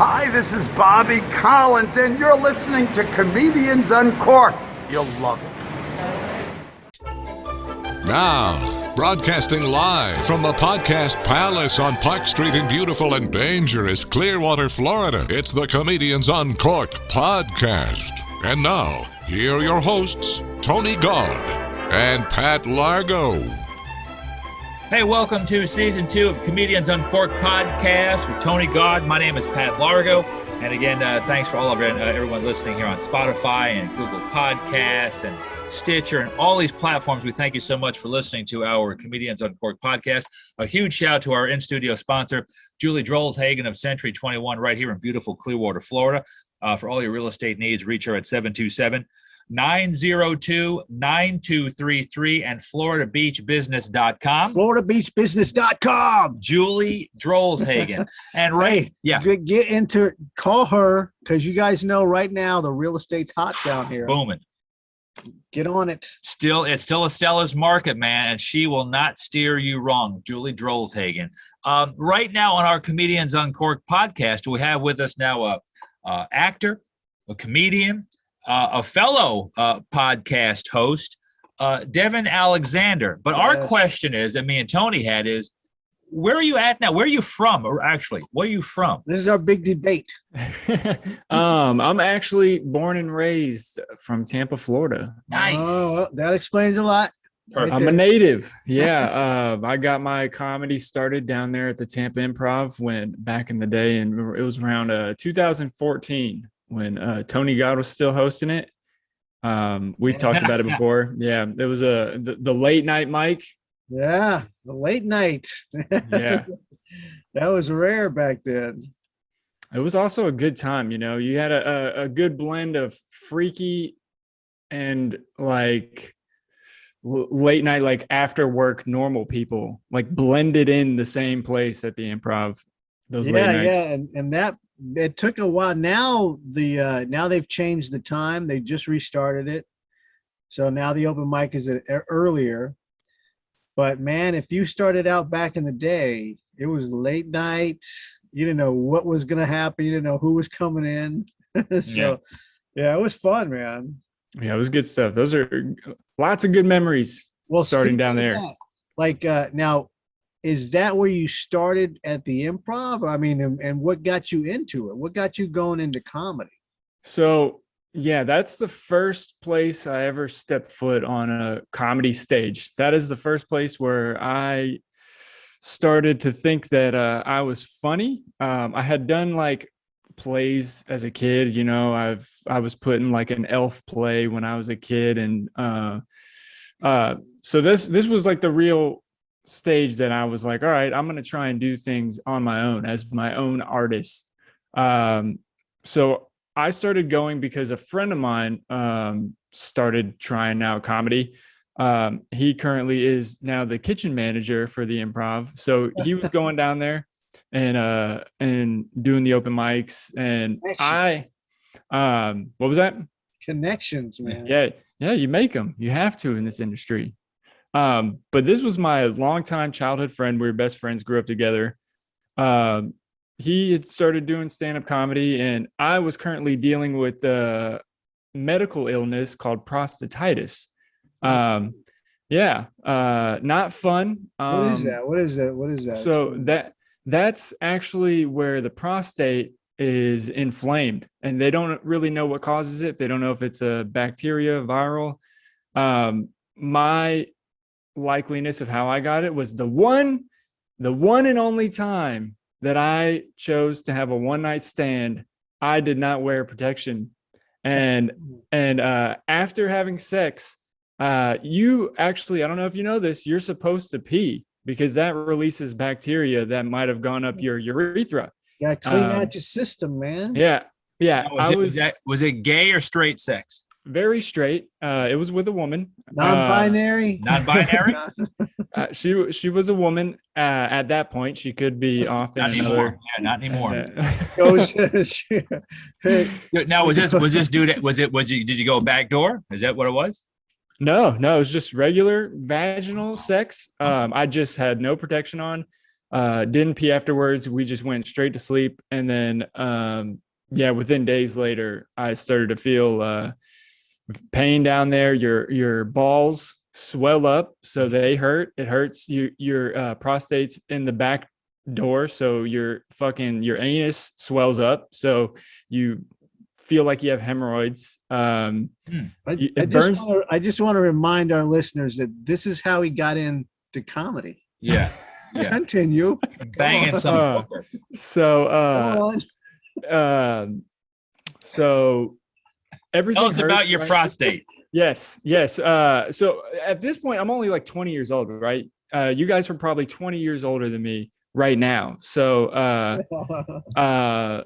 Hi, this is Bobby Collins, and you're listening to Comedians Uncorked. You'll love it. Now, broadcasting live from the Podcast Palace on Park Street in beautiful and dangerous Clearwater, Florida, it's the Comedians Uncorked podcast. And now, here are your hosts, Tony Gaud and Pat Largo. Hey, welcome to Season 2 of Comedians Uncorked podcast with Tony Gaud. My name is Pat Largo. And again, thanks for all of everyone listening here on Spotify and Google Podcasts and Stitcher and all these platforms. We thank you so much for listening to our Comedians Uncorked podcast. A huge shout out to our in-studio sponsor, Julie Drolshagen of Century 21, right here in beautiful Clearwater, Florida. For all your real estate needs, reach her at 727-902-9233 and FloridaBeachBusiness.com. FloridaBeachBusiness.com. Julie Drolshagen. And get into it. Call her, because you guys know right now the real estate's hot down here. Booming. Get on it. It's still a seller's market, man, and she will not steer you wrong. Julie Drolshagen. Right now on our Comedians Uncorked podcast, we have with us now a actor, a comedian, a fellow podcast host, Devin Alexander. But our question is, that me and Tony had, is where are you at now? Where are you from? Or actually, where are you from? This is our big debate. I'm actually born and raised from Tampa, Florida. Nice. Oh, well, that explains a lot. Perfect. I'm a native. Yeah. I got my comedy started down there at the Tampa Improv back in the day, and it was around 2014 when Tony Gaud was still hosting it. We've talked about it before. Yeah, it was the late night mic. Yeah, the late night. Yeah, that was rare back then. it was also a good time. You know, you had a good blend of freaky and like late night, like after work normal people, like blended in the same place at the Improv. Those late nights. Yeah, and that it took a while. Now now they've changed the time. They just restarted it, so now the open mic is earlier. But man, if you started out back in the day, it was late night. You didn't know what was going to happen. You didn't know who was coming in. So yeah, it was fun, man. Yeah, it was good stuff. Those are lots of good memories. Well, starting down there. Like now, is that where you started at the Improv? I mean, and what got you into it? What got you going into comedy? So yeah, that's the first place I ever stepped foot on a comedy stage. That is the first place where I started to think that I was funny. I had done like plays as a kid, you know. I was put in like an elf play when I was a kid, and so this was like the real stage that I was like, all right, I'm gonna try and do things on my own as my own artist. So I started going because a friend of mine started trying out comedy. He currently is now the kitchen manager for the Improv. So he was going down there and doing the open mics. And what was that? Connections, man. Yeah, you make them. You have to in this industry. But this was my longtime childhood friend. We were best friends, grew up together. He had started doing stand-up comedy, and I was currently dealing with a medical illness called prostatitis. Not fun. What is that? So that's actually where the prostate is inflamed, and they don't really know what causes it. They don't know if it's a bacteria, viral. My likeliness of how I got it was the one and only time that I chose to have a one-night stand. I did not wear protection. And after having sex, you actually, I don't know if you know this, you're supposed to pee because that releases bacteria that might have gone up your urethra. Yeah, clean out your system, man. Yeah. Was it gay or straight sex? Very straight. It was with a woman. Non-binary. Non-binary. She was a woman at that point. She could be off in another. Yeah, not anymore. Now was this dude? Did you go back door? Is that what it was? No, it was just regular vaginal sex. I just had no protection on. Didn't pee afterwards. We just went straight to sleep. And then, within days later, I started to feel pain down there. Your balls swell up, so they hurt. It hurts. Your prostate's in the back door, so your anus swells up, so you feel like you have hemorrhoids. I It burns. just want to remind our listeners that this is how he got into comedy. Yeah. Yeah. Continue. Banging some. So everything Tell us about hurts, your right? prostate. Yes. So at this point, I'm only like 20 years old, right? You guys are probably 20 years older than me right now. So I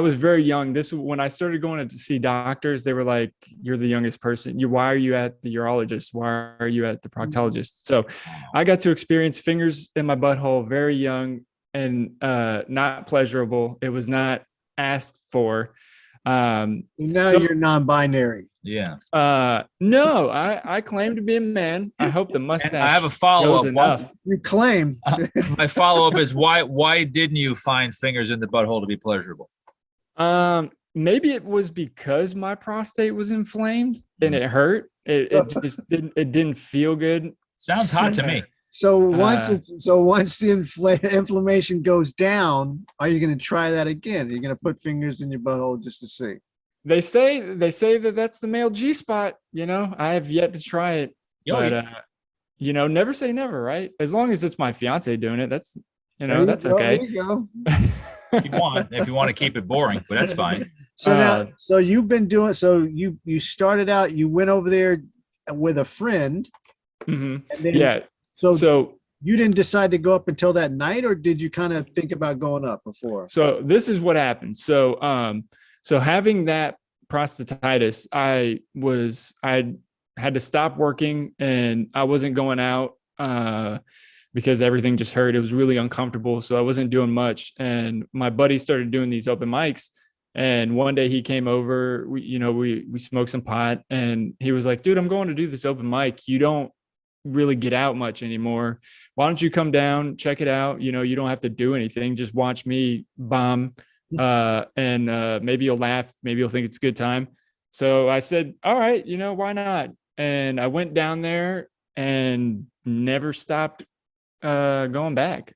was very young. When I started going to see doctors, they were like, "You're the youngest person. Why are you at the urologist? Why are you at the proctologist?" So I got to experience fingers in my butthole very young and not pleasurable. It was not asked for. Now you're non-binary. Yeah. No, I claim to be a man. I hope the mustache. I have a follow-up. Enough. You claim. My follow-up is why didn't you find fingers in the butthole to be pleasurable? Maybe it was because my prostate was inflamed and it hurt. It just didn't feel good. Sounds hot to me. So once the inflammation goes down, are you going to try that again? Are you going to put fingers in your butthole just to see? They say that that's the male G spot. I have yet to try it, but never say never, right? As long as it's my fiance doing it, that's okay. There you go. If you want to keep it boring, but that's fine. So you've been doing. So you started out. You went over there with a friend. Mm-hmm. And then, yeah. So you didn't decide to go up until that night, or did you kind of think about going up before? So this is what happened. So having that prostatitis, I had to stop working and I wasn't going out because everything just hurt. It was really uncomfortable. So I wasn't doing much. And my buddy started doing these open mics. And one day he came over, we smoked some pot and he was like, "Dude, I'm going to do this open mic. You don't really get out much anymore. Why don't you come down, check it out? You don't have to do anything. Just watch me bomb. And maybe you'll laugh. Maybe you'll think it's a good time." So I said, "All right, why not?" And I went down there and never stopped going back.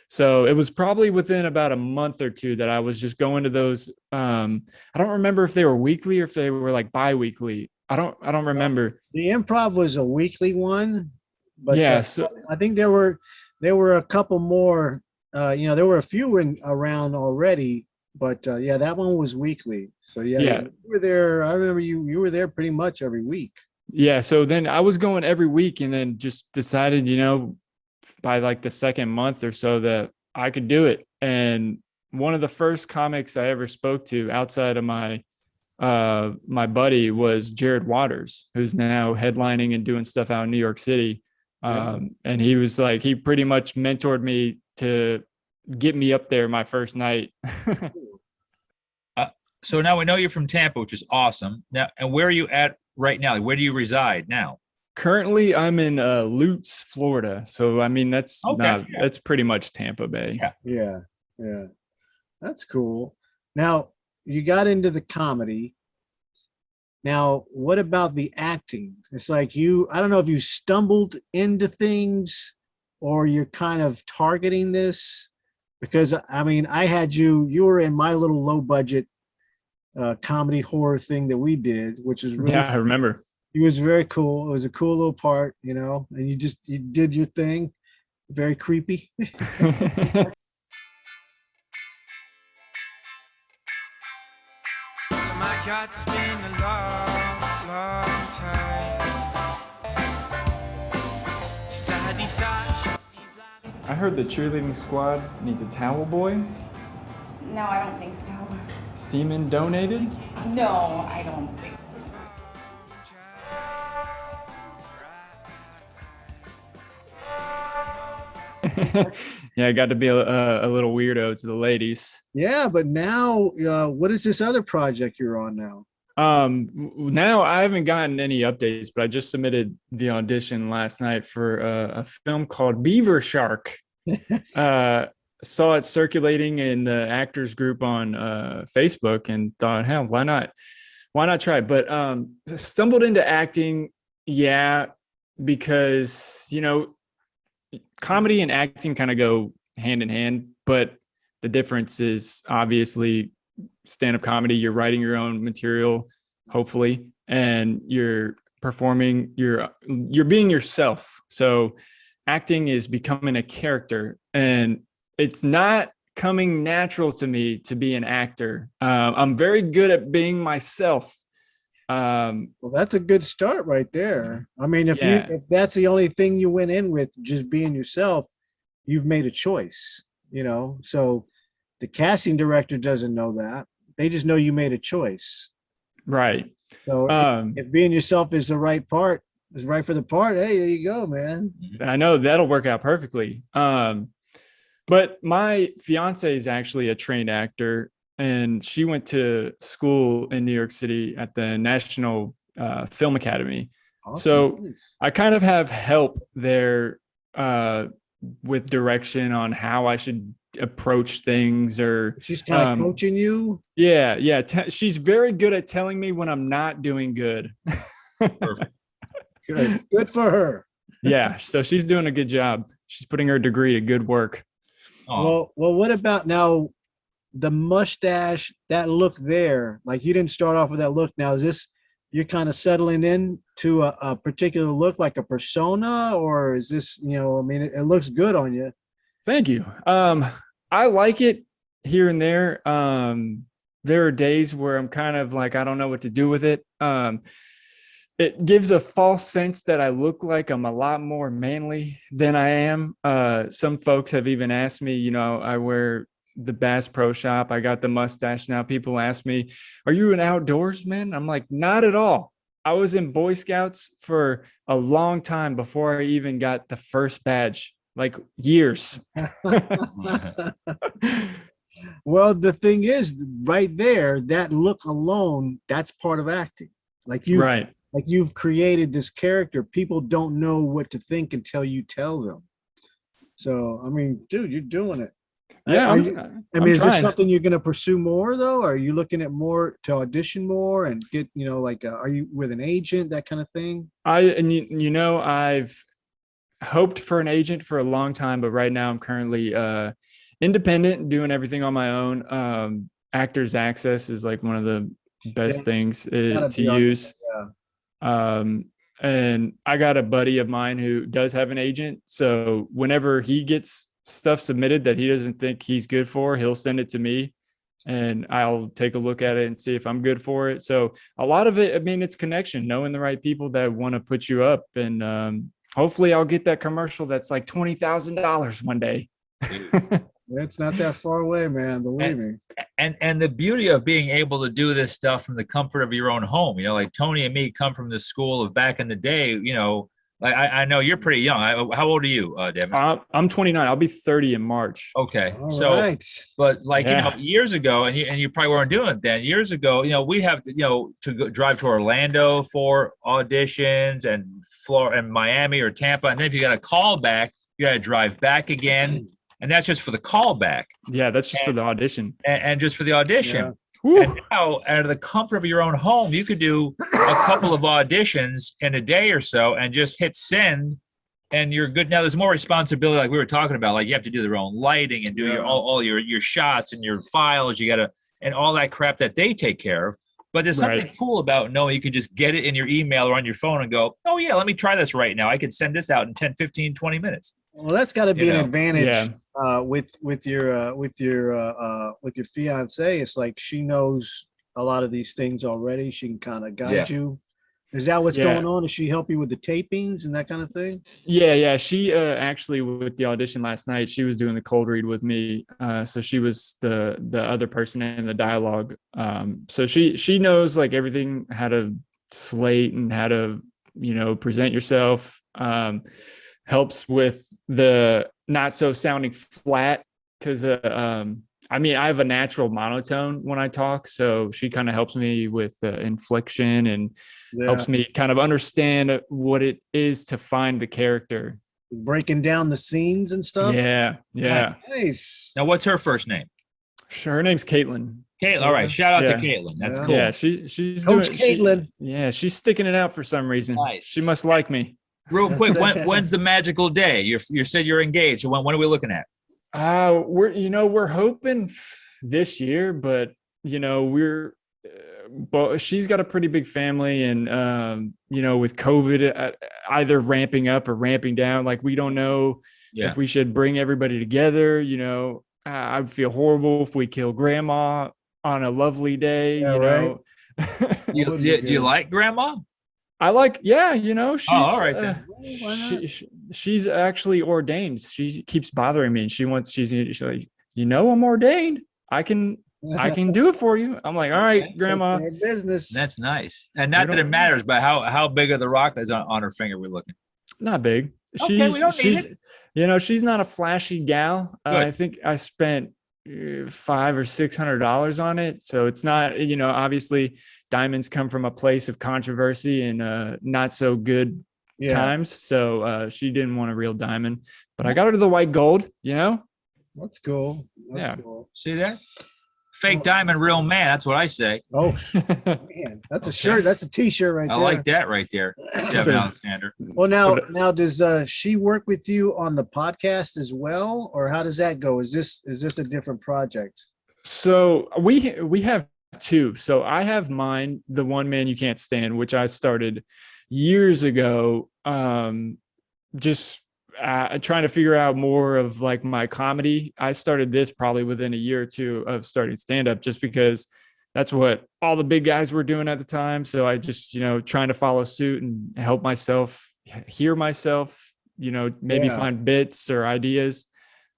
So it was probably within about a month or two that I was just going to those. I don't remember if they were weekly or if they were like bi-weekly. I don't remember. The improv was a weekly one, but yeah, I think there were a couple more. There were a few around already, but that one was weekly. So yeah, you were there. I remember you were there pretty much every week. Yeah. So then I was going every week and then just decided, by like the second month or so that I could do it. And one of the first comics I ever spoke to outside of my buddy was Jared Waters, who's now headlining and doing stuff out in New York City. And he was like, he pretty much mentored me to get me up there my first night. So now we know you're from Tampa, which is awesome. Now, and where are you at right now? Where do you reside now? Currently, I'm in Lutz, Florida. So, I mean, that's that's pretty much Tampa Bay. Yeah. That's cool. Now, you got into the comedy. Now, what about the acting? It's like I don't know if you stumbled into things or you're kind of targeting this, because I mean, I had you were in my little low budget comedy horror thing that we did, which is really I remember. It was very cool. It was a cool little part, and you did your thing. Very creepy. My God, it's been a long time since I had these thoughts. I heard the cheerleading squad needs a towel boy. No, I don't think so. Semen donated? No, I don't think so. Yeah, I got to be a little weirdo to the ladies. Yeah, but now, what is this other project you're on now? Now I haven't gotten any updates, but I just submitted the audition last night for a film called Beaver Shark. Saw it circulating in the actors group on Facebook and thought, hell, why not? Why not try? But stumbled into acting, yeah, because, you know, comedy and acting kind of go hand in hand, but the difference is obviously stand-up comedy, you're writing your own material, hopefully, and you're performing, you're being yourself. So acting is becoming a character, and it's not coming natural to me to be an actor. I'm very good at being myself. Well, that's a good start right there. I mean, if Yeah. if that's the only thing you went in with, just being yourself, you've made a choice, you know. So the casting director doesn't know that. They just know you made a choice. Right. So if being yourself is the right part, is right for the part, hey, there you go, man. I know that'll work out perfectly. But my fiance is actually a trained actor, and she went to school in New York City at the National Film Academy. Awesome. So I kind of have help there with direction on how I should approach things, or she's kind of coaching you. Yeah. She's very good at telling me when I'm not doing good. Perfect. Good for her. Yeah. So she's doing a good job. She's putting her degree to good work. Oh. Well, what about now the mustache, that look there? Like, you didn't start off with that look. Now, is this, you're kind of settling in to a particular look, like a persona, or is this, you know, I mean, it looks good on you. Thank you. I like it here and there. There are days where I'm kind of like, I don't know what to do with it. It gives a false sense that I look like I'm a lot more manly than I am. Some folks have even asked me, you know, I wear the Bass Pro Shop. I got the mustache now. People ask me, are you an outdoorsman? I'm like, not at all. I was in Boy Scouts for a long time before I even got the first badge, like years. Well, the thing is, right there, that look alone, that's part of acting. Like you, Right. like you've created this character. People don't know what to think until you tell them. So, I mean, dude, you're doing it. Yeah. I I'm mean, is this trying. something you're going to pursue more, though? Are you looking at more to audition more and get, you know, like, are you with an agent, that kind of thing? You know, I've hoped for an agent for a long time, but right now I'm currently independent, doing everything on my own. Actors Access is like one of the best things to use. And I got a buddy of mine who does have an agent. So whenever he gets stuff submitted that he doesn't think he's good for, he'll send it to me and I'll take a look at it and see if I'm good for it. So a lot of it, I mean, it's connection, knowing the right people that want to put you up. And hopefully I'll get that commercial that's like $20,000 one day. It's not that far away, man. Believe me. And the beauty of being able to do this stuff from the comfort of your own home, you know, like Tony and me come from the school of back in the day, you know, like I know you're pretty young. How old are you, Devin? I'm 29. I'll be 30 in March. Okay. All So, right. but like, Yeah. you know, years ago, and you probably weren't doing it then. Years ago, you know, we have, you know, to go, drive to Orlando for auditions, and Florida and Miami or Tampa. And then if you got a call back, you got to drive back again. And that's just for the callback, Yeah, that's just for the audition. and just for the audition. Yeah. Whew. And now, out of the comfort of your own home, you could do a couple of auditions in a day or so and just hit send, and you're good. Now, there's more responsibility, like we were talking about. Like, you have to do their own lighting and do all your shots and your files. You got to, and all that crap that they take care of. But there's something cool about knowing you can just get it in your email or on your phone and go, oh, yeah, let me try this right now. I can send this out in 10, 15, 20 minutes. Well, that's got to be You an know. advantage with your fiance. It's like she knows a lot of these things already. She can kind of guide you. Is that what's going on? Does she help you with the tapings and that kind of thing? Yeah. She actually, with the audition last night, she was doing the cold read with me. So she was the other person in the dialogue. So she knows like everything, how to slate and how to, you know, present yourself. Helps with the not so sounding flat, because I mean, I have a natural monotone when I talk, so she kind of helps me with the inflection and helps me kind of understand what it is to find the character. breaking down the scenes and stuff. Yeah, yeah. Nice. Now, what's her first name? Sure, her name's Caitlin. Caitlin. All right. Shout out to Yeah. Caitlin. That's Yeah. cool. Yeah, she's Coach doing. Caitlin. Yeah, she's sticking it out for some reason. Nice. She must like me. Real quick, when's the magical day? You said you're engaged. So when are we looking at? We're hoping this year, but but she's got a pretty big family, and with COVID either ramping up or ramping down, like we don't know if we should bring everybody together. I would feel horrible if we kill grandma on a lovely day. Yeah, right. Do you like grandma? I like, she's all right then. She's actually ordained. She keeps bothering me, and she's like, I'm ordained. I can do it for you. I'm like, all right, grandma. Business. That's nice. And not that it matters, but how big of the rock is on her finger we're looking? Not big. Okay, we don't need it. She's not a flashy gal. I think I spent $500 or $600 on it. So it's not, obviously diamonds come from a place of controversy and not so good times. So she didn't want a real diamond, but I got her to the white gold, That's cool. That's cool. See that? Fake diamond, real man. That's what I say. Oh, man. That's a shirt. That's a t-shirt right there. I like that right there. Devin Alexander. Well, now does she work with you on the podcast as well? Or how does that go? Is this a different project? So we have two. So I have mine, the One Man You Can't Stand, which I started years ago. Just trying to figure out more of like my comedy. I started this probably within a year or two of starting stand-up, just because that's what all the big guys were doing at the time. So I just, trying to follow suit and help myself hear myself, maybe find bits or ideas.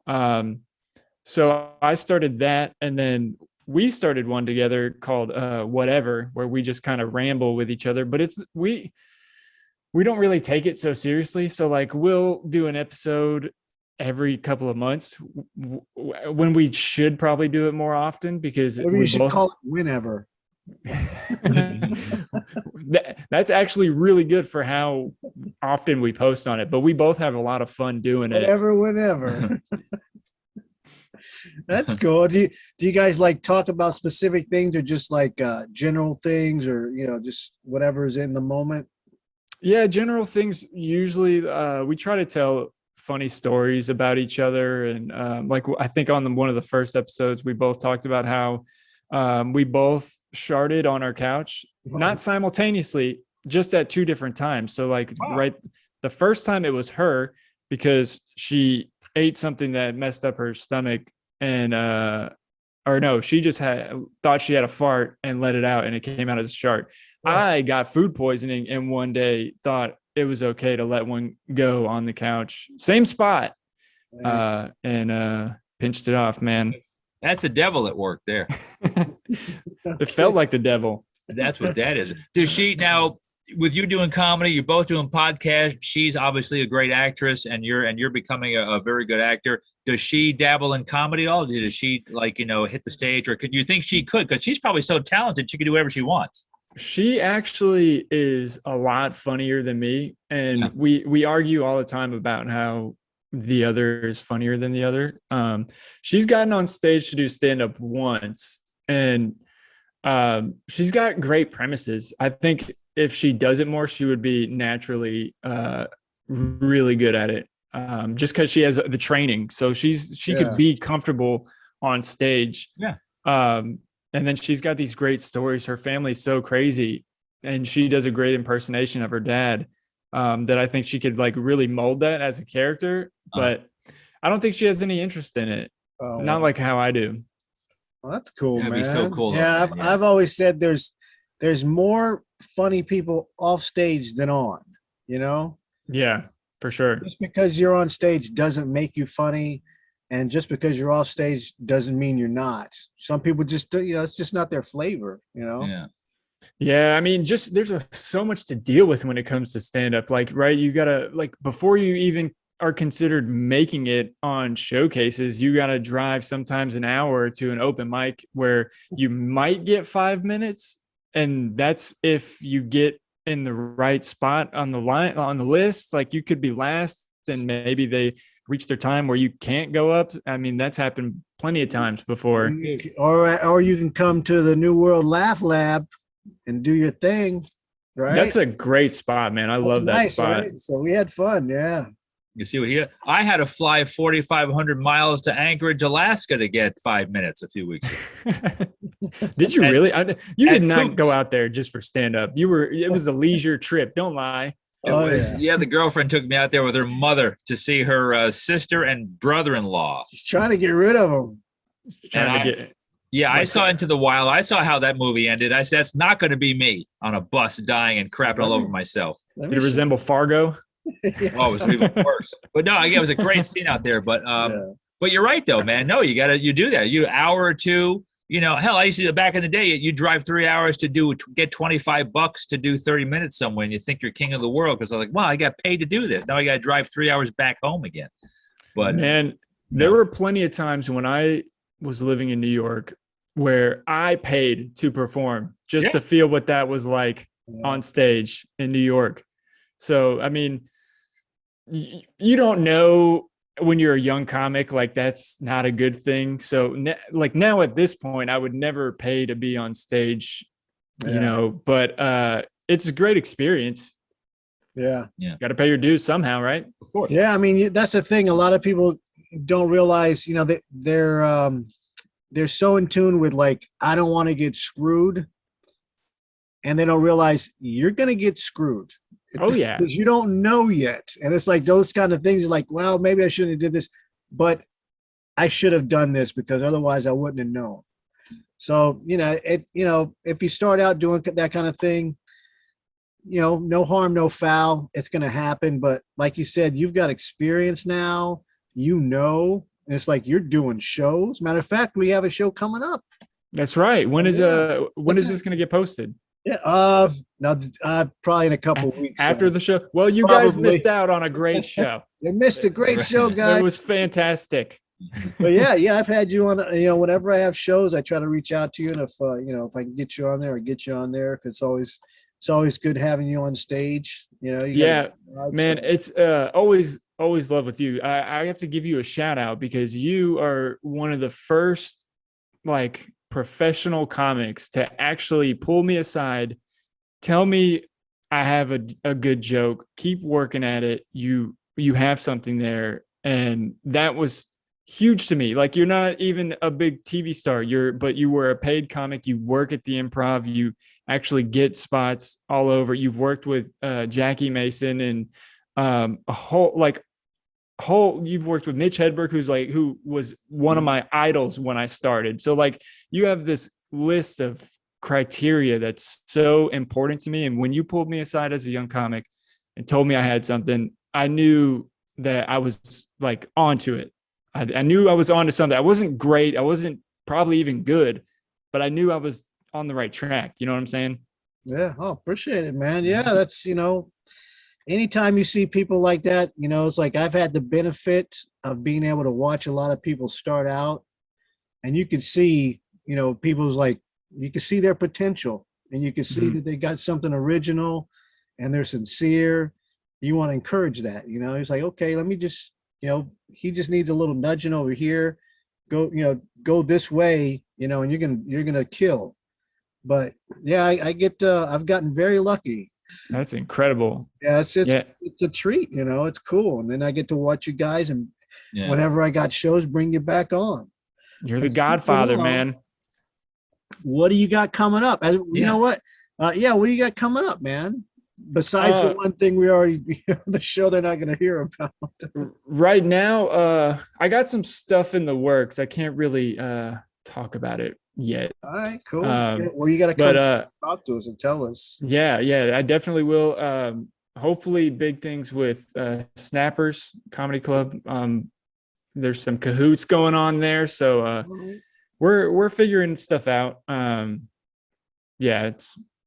So I started that, and then we started one together called Whatever, where we just kind of ramble with each other, but we don't really take it so seriously. So like we'll do an episode every couple of months when we should probably do it more often, because we should call it Whenever. That's actually really good for how often we post on it, but we both have a lot of fun doing it. Whenever. That's cool. Do you guys like talk about specific things, or just like general things, or just whatever's in the moment? Yeah, general things. Usually we try to tell funny stories about each other. And like I think on one of the first episodes, we both talked about how we both sharted on our couch, not simultaneously, just at two different times. So like right, the first time it was her, because she ate something that messed up her stomach, and or no, she just thought she had a fart and let it out, and it came out as a shart. I got food poisoning, and one day thought it was okay to let one go on the couch, same spot, and pinched it off, man. That's the devil at work there. It felt like the devil. That's what that is. Does she now, with you doing comedy, you're both doing podcasts. She's obviously a great actress, and you're becoming a very good actor. Does she dabble in comedy at all? Does she hit the stage, or could you think she could? Because she's probably so talented, she could do whatever she wants. She actually is a lot funnier than me, and we argue all the time about how the other is funnier than the other. She's gotten on stage to do stand-up once, and she's got great premises. I think if she does it more, she would be naturally really good at it, just because she has the training. So she could be comfortable on stage. And then she's got these great stories. Her family's so crazy, and she does a great impersonation of her dad, that I think she could like really mold that as a character. But I don't think she has any interest in it. Not like how I do. Well, that's cool, man. That'd be so cool. Yeah, I've always said there's more funny people off stage than on, Yeah, for sure. Just because you're on stage doesn't make you funny. And just because you're off stage doesn't mean you're not. Some people just, it's just not their flavor, Yeah. I mean, there's so much to deal with when it comes to stand up. Like, right. You gotta, like, before you even are considered making it on showcases, you gotta drive sometimes an hour to an open mic where you might get 5 minutes. And that's if you get in the right spot on the list. Like, you could be last and maybe they reach their time where you can't go up. I mean, that's happened plenty of times before. Or you can come to the New World Laugh Lab and do your thing, right? That's a great spot, man. I love that nice, spot. right? So we had fun, yeah. You see what here? I had to fly 4,500 miles to Anchorage, Alaska to get 5 minutes a few weeks ago. Did you really? You did not Coops. go out there just for stand up. It was a leisure trip. Don't lie. The girlfriend took me out there with her mother to see her sister and brother-in-law. She's trying to get rid of them. I saw Into the Wild. I saw how that movie ended. I said, that's not going to be me on a bus dying and crapping all over myself. Did it resemble Fargo? Oh, it was even worse. But no, again, it was a great scene out there. But but you're right though, man. No, you do that. You hour or two. You know, hell, I used to do back in the day. You drive 3 hours to get $25 to do 30 minutes somewhere, and you think you're king of the world because I'm like, wow, I got paid to do this. Now I got to drive 3 hours back home again. But man, there were plenty of times when I was living in New York where I paid to perform just to feel what that was like on stage in New York. So, I mean, you don't know when you're a young comic, like that's not a good thing. So like now at this point, I would never pay to be on stage, you know, but it's a great experience. Yeah. Got to pay your dues somehow, right? Of course. Yeah. I mean, that's the thing. A lot of people don't realize, you know, they're so in tune with like, I don't want to get screwed. And they don't realize you're going to get screwed. Oh yeah. Because you don't know yet. And it's like those kind of things. You're like, well, maybe I shouldn't have did this, but I should have done this because otherwise I wouldn't have known. So, if you start out doing that kind of thing, no harm, no foul. It's going to happen. But like you said, you've got experience now, and it's like you're doing shows. Matter of fact, we have a show coming up. That's right. When is this going to get posted? Yeah. Probably in a couple weeks after the show. Well, you guys missed out on a great show. You missed a great show, guys. It was fantastic. But yeah, I've had you on. Whenever I have shows, I try to reach out to you, and if I can get you on there, I get you on there because it's always good having you on stage. Man, it's always love with you. I have to give you a shout out because you are one of the first like professional comics to actually pull me aside, tell me I have a good joke, keep working at it. You have something there. And that was huge to me. Like, you're not even a big TV star, but you were a paid comic. You work at the Improv. You actually get spots all over. You've worked with Jackie Mason and you've worked with Mitch Hedberg, who was one of my idols when I started. So like, you have this list of criteria that's so important to me. And when you pulled me aside as a young comic and told me I had something, I knew that I was like onto it. I knew I was onto something. I wasn't great. I wasn't probably even good, but I knew I was on the right track. You know what I'm saying? Yeah. Oh, appreciate it, man. Yeah. That's, anytime you see people like that, it's like I've had the benefit of being able to watch a lot of people start out, and you can see, people's like, you can see their potential, and you can see that they got something original and they're sincere. You want to encourage that, it's like, okay, let me just, he just needs a little nudging over here, go this way, and you're going to kill. But yeah, I've gotten very lucky. That's incredible. Yeah, it's a treat, it's cool. And then I get to watch you guys, and whenever I got shows, bring you back on. You're the Godfather, man. What do you got coming up? You know what? What do you got coming up, man? Besides the one thing we already, the show they're not going to hear about. Right now, I got some stuff in the works. I can't really talk about it yet. All right, cool. Well, you got to come talk to us and tell us. Yeah, I definitely will. Hopefully big things with Snappers Comedy Club. There's some cahoots going on there. So we're figuring stuff out.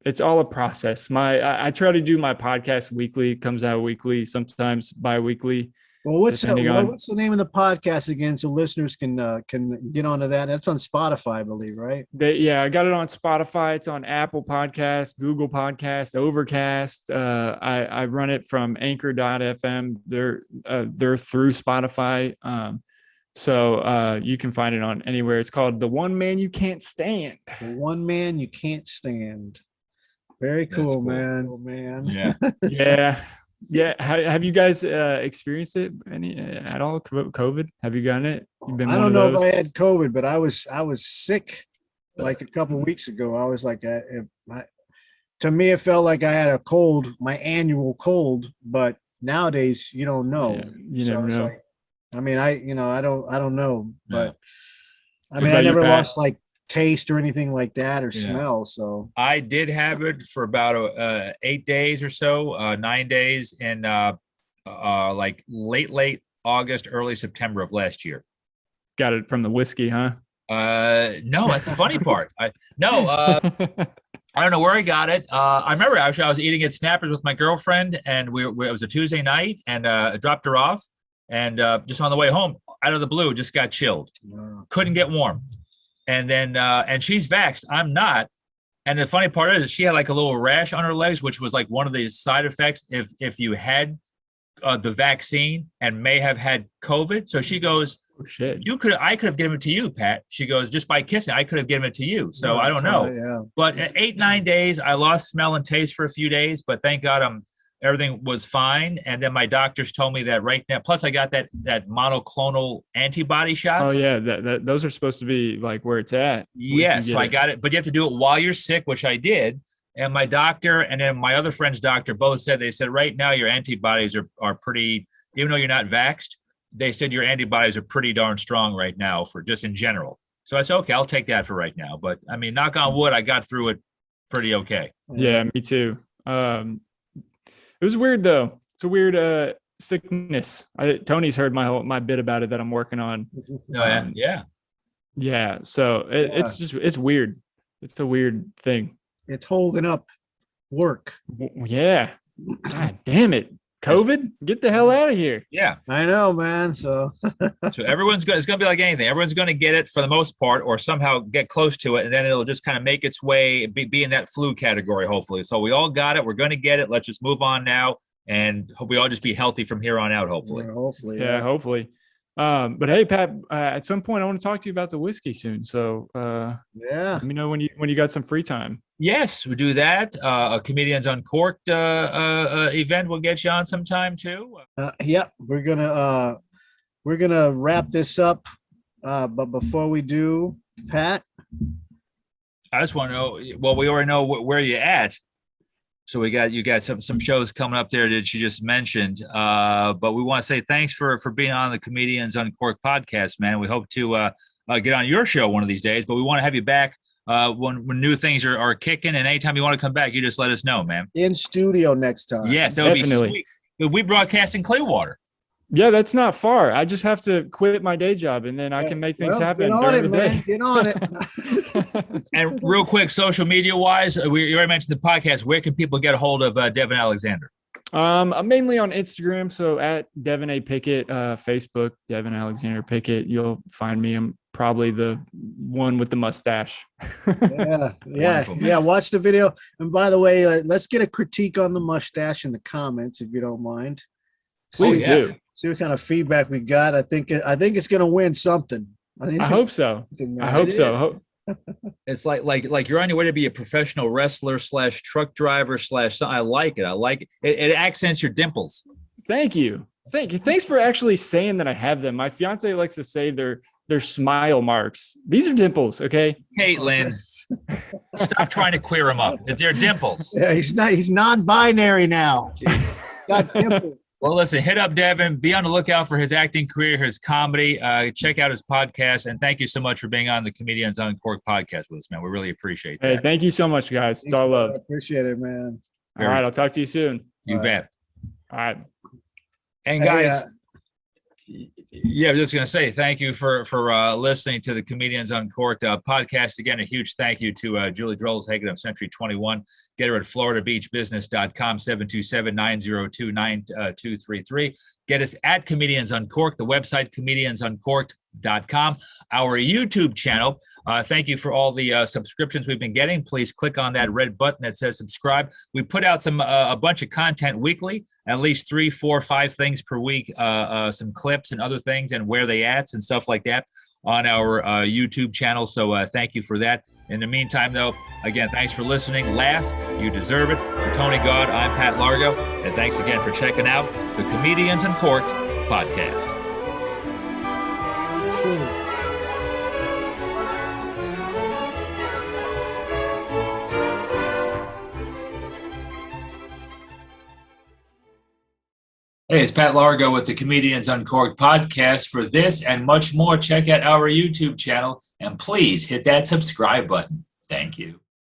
It's all a process. I try to do my podcast weekly. It comes out weekly, sometimes bi-weekly. Well, what's depending on- what's the name of the podcast again, so listeners can get onto that? That's on Spotify, I believe, right? I got it on Spotify. It's on Apple Podcast, Google Podcast, Overcast. I run it from Anchor.fm. They're through Spotify. So you can find it on anywhere. It's called The One Man You Can't Stand. The One Man You Can't Stand. Very cool, cool. man. Oh, man. Yeah. Yeah. Have you guys experienced it any at all? COVID? Have you gotten it? You've been I one don't know of if those? I had COVID, but I was sick like a couple of weeks ago. I was like, to me, it felt like I had a cold, my annual cold. But nowadays, you don't know. Yeah, you So never it's know. like, I mean, I don't know, but I What mean, about I you, never Pat? lost like taste or anything like that or Yeah. smell. So I did have it for about 8 days or so, 9 days in like late August, early September of last year. Got it from the whiskey, huh? No, that's the funny part. I don't know where I got it. I remember actually I was eating at Snappers with my girlfriend, and it was a Tuesday night, and I dropped her off, and just on the way home, out of the blue, just got chilled. Couldn't get warm, and then and she's vaxxed. I'm not. And the funny part is, she had like a little rash on her legs, which was like one of the side effects if you had the vaccine and may have had COVID. So she goes, Oh, shit. I could have given it to you, Pat. She goes, just by kissing, I could have given it to you. So I don't know. Yeah. But at 8-9 days, I lost smell and taste for a few days, but thank God everything was fine. And then my doctors told me that right now, plus I got that monoclonal antibody shots. Oh yeah, those are supposed to be like where it's at. Yes, so I got it, but you have to do it while you're sick, which I did. And my doctor and then my other friend's doctor both said, right now your antibodies are pretty, even though you're not vaxxed, they said your antibodies are pretty darn strong right now for just in general. So I said, okay, I'll take that for right now. But I mean, knock on wood, I got through it pretty okay. Yeah, me too. It was weird though. It's a weird sickness. Tony's heard my bit about it that I'm working on. Oh, yeah. Yeah. Yeah. So it's weird. It's a weird thing. It's holding up work. Yeah. God damn it. COVID, get the hell out of here. Yeah. I know, man. So So it's going to be like anything. Everyone's going to get it for the most part or somehow get close to it. And then it'll just kind of make its way, be in that flu category, hopefully. So we all got it. We're going to get it. Let's just move on now. And hope we all just be healthy from here on out, hopefully. yeah, hopefully. Yeah, hopefully. But hey, Pat, at some point I want to talk to you about the whiskey soon. So Yeah. let me know when you got some free time. Yes, we do that. A Comedians Uncorked event will get you on sometime too. Yep. We're gonna wrap this up. But before we do, Pat, I just want to know. Well, we already know where you're at. So you got some shows coming up there that you just mentioned. But we want to say thanks for being on the Comedians Uncorked podcast, man. We hope to get on your show one of these days. But we want to have you back when new things are kicking. And anytime you want to come back, you just let us know, man. in studio next time. Yes, that would Definitely. be sweet. We broadcast in Clearwater. Yeah, that's not far. I just have to quit my day job and then I can make things Well, happen. Get on during it, the man. day. Get on it. And real quick, social media wise, you already mentioned the podcast. Where can people get a hold of Devin Alexander? I'm mainly on Instagram, so at Devin A. Pickett, Facebook, Devin Alexander Pickett. You'll find me. I'm probably the one with the mustache. Yeah. Wonderful, man. Yeah. Watch the video. And by the way, let's get a critique on the mustache in the comments if you don't mind. Please yeah. do. See what kind of feedback we got. I think it's gonna win something. I hope so. I hope so. It's like you're on your way to be a professional wrestler / truck driver / I like it. I like it. It accents your dimples. Thank you. Thanks for actually saying that I have them. My fiance likes to say they're smile marks. These are dimples, okay? Caitlin, stop trying to queer them up. They're dimples. Yeah, he's non-binary now. Got dimples. Well, listen, hit up Devin. Be on the lookout for his acting career, his comedy. Check out his podcast. And thank you so much for being on the Comedians Uncorked podcast with us, man. We really appreciate that. Hey, thank you so much, guys. It's all love. I appreciate it, man. All right, I'll talk to you soon. You bet. All right. And Hey, guys, Yeah, I was just going to say thank you for listening to the Comedians Uncorked podcast. Again, a huge thank you to Julie Drolls-Hagen of Century 21. Get her at floridabeachbusiness.com, 727-902-9233. Get us at Comedians Uncorked, the website comediansuncorked.com. Our YouTube channel, thank you for all the subscriptions we've been getting. Please click on that red button that says subscribe. We put out a bunch of content weekly, at least 3, 4, 5 things per week, some clips and other things and where they at and stuff like that on our YouTube channel. So thank you for that. In the meantime, though, again, thanks for listening. Laugh. You deserve it. For Tony Gaud, I'm Pat Largo. And thanks again for checking out the Comedians Uncorked podcast. Hey, it's Pat Largo with the Comedians Uncorked podcast. For this and much more, check out our YouTube channel and please hit that subscribe button. Thank you.